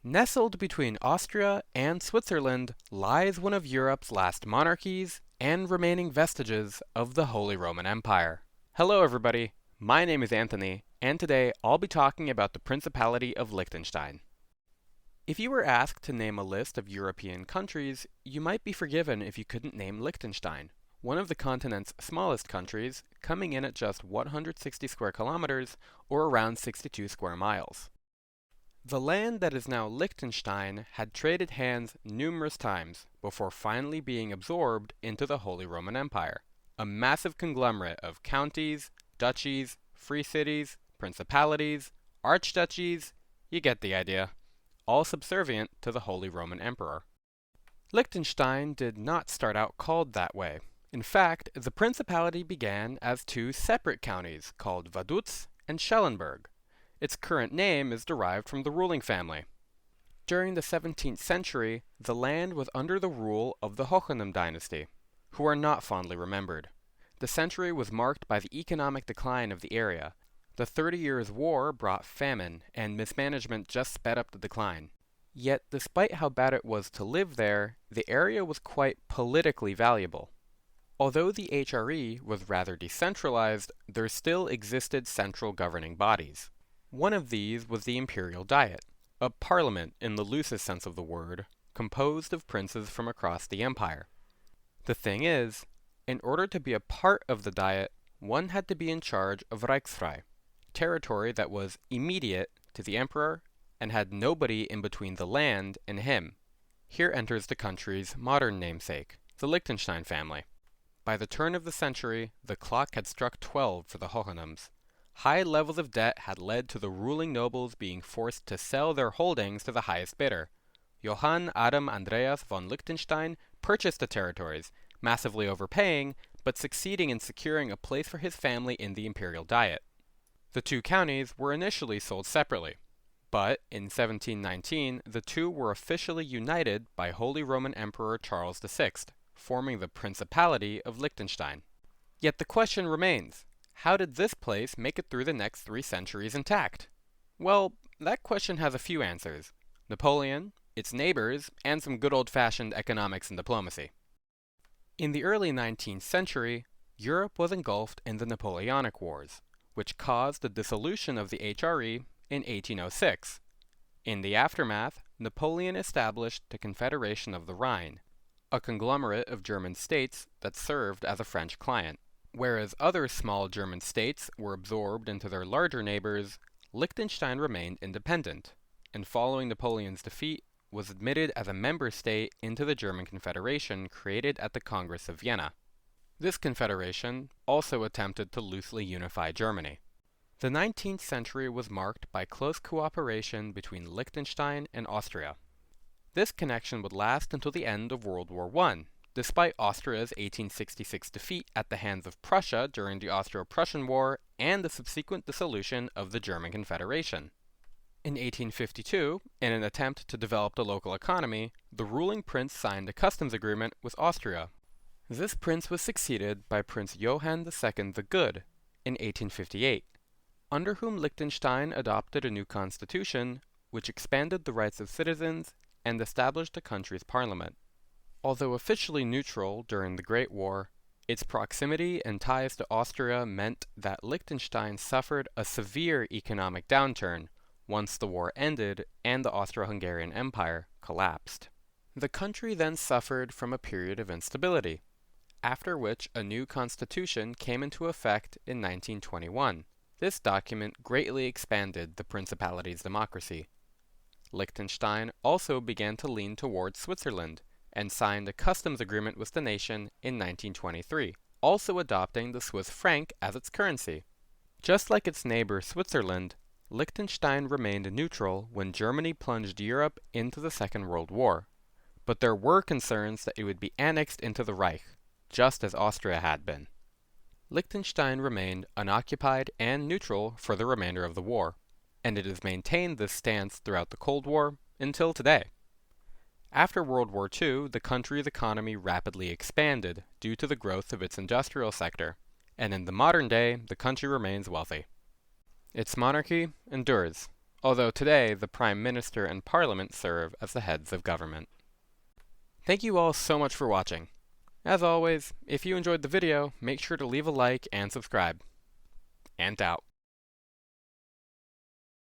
Nestled between Austria and Switzerland lies one of Europe's last monarchies and remaining vestiges of the Holy Roman Empire. Hello everybody, my name is Anthony, and today I'll be talking about the Principality of Liechtenstein. If you were asked to name a list of European countries, you might be forgiven if you couldn't name Liechtenstein, one of the continent's smallest countries, coming in at just 160 square kilometers, or around 62 square miles. The land that is now Liechtenstein had traded hands numerous times before finally being absorbed into the Holy Roman Empire, a massive conglomerate of counties, duchies, free cities, principalities, archduchies, you get the idea, all subservient to the Holy Roman Emperor. Liechtenstein did not start out called that way. In fact, the principality began as two separate counties called Vaduz and Schellenberg. Its current name is derived from the ruling family. During the 17th century, the land was under the rule of the Hohenheim dynasty, who are not fondly remembered. The century was marked by the economic decline of the area. The 30 Years' War brought famine, and mismanagement just sped up the decline. Yet, despite how bad it was to live there, the area was quite politically valuable. Although the HRE was rather decentralized, there still existed central governing bodies. One of these was the Imperial Diet, a parliament in the loosest sense of the word, composed of princes from across the empire. The thing is, in order to be a part of the Diet, one had to be in charge of Reichsfrei, territory that was immediate to the emperor and had nobody in between the land and him. Here enters the country's modern namesake, the Liechtenstein family. By the turn of the century, the clock had struck 12 for the Hohennheims. High levels of debt had led to the ruling nobles being forced to sell their holdings to the highest bidder. Johann Adam Andreas von Liechtenstein purchased the territories, massively overpaying, but succeeding in securing a place for his family in the imperial diet. The two counties were initially sold separately, but in 1719 the two were officially united by Holy Roman Emperor Charles VI, forming the Principality of Liechtenstein. Yet the question remains, how did this place make it through the next 3 centuries intact? Well, that question has a few answers: Napoleon, its neighbors, and some good old-fashioned economics and diplomacy. In the early 19th century, Europe was engulfed in the Napoleonic Wars, which caused the dissolution of the HRE in 1806. In the aftermath, Napoleon established the Confederation of the Rhine, a conglomerate of German states that served as a French client. Whereas other small German states were absorbed into their larger neighbors, Liechtenstein remained independent, and following Napoleon's defeat, was admitted as a member state into the German Confederation created at the Congress of Vienna. This confederation also attempted to loosely unify Germany. The 19th century was marked by close cooperation between Liechtenstein and Austria. This connection would last until the end of World War I, despite Austria's 1866 defeat at the hands of Prussia during the Austro-Prussian War and the subsequent dissolution of the German Confederation. In 1852, in an attempt to develop the local economy, the ruling prince signed a customs agreement with Austria. This prince was succeeded by Prince Johann II the Good in 1858, under whom Liechtenstein adopted a new constitution which expanded the rights of citizens and established the country's parliament. Although officially neutral during the Great War, its proximity and ties to Austria meant that Liechtenstein suffered a severe economic downturn once the war ended and the Austro-Hungarian Empire collapsed. The country then suffered from a period of instability, after which a new constitution came into effect in 1921. This document greatly expanded the Principality's democracy. Liechtenstein also began to lean towards Switzerland, and signed a customs agreement with the nation in 1923, also adopting the Swiss franc as its currency. Just like its neighbor Switzerland, Liechtenstein remained neutral when Germany plunged Europe into the Second World War, but there were concerns that it would be annexed into the Reich, just as Austria had been. Liechtenstein remained unoccupied and neutral for the remainder of the war, and it has maintained this stance throughout the Cold War until today. After World War II, the country's economy rapidly expanded due to the growth of its industrial sector, and in the modern day, the country remains wealthy. Its monarchy endures, although today the Prime Minister and Parliament serve as the heads of government. Thank you all so much for watching. As always, if you enjoyed the video, make sure to leave a like and subscribe. Ant out.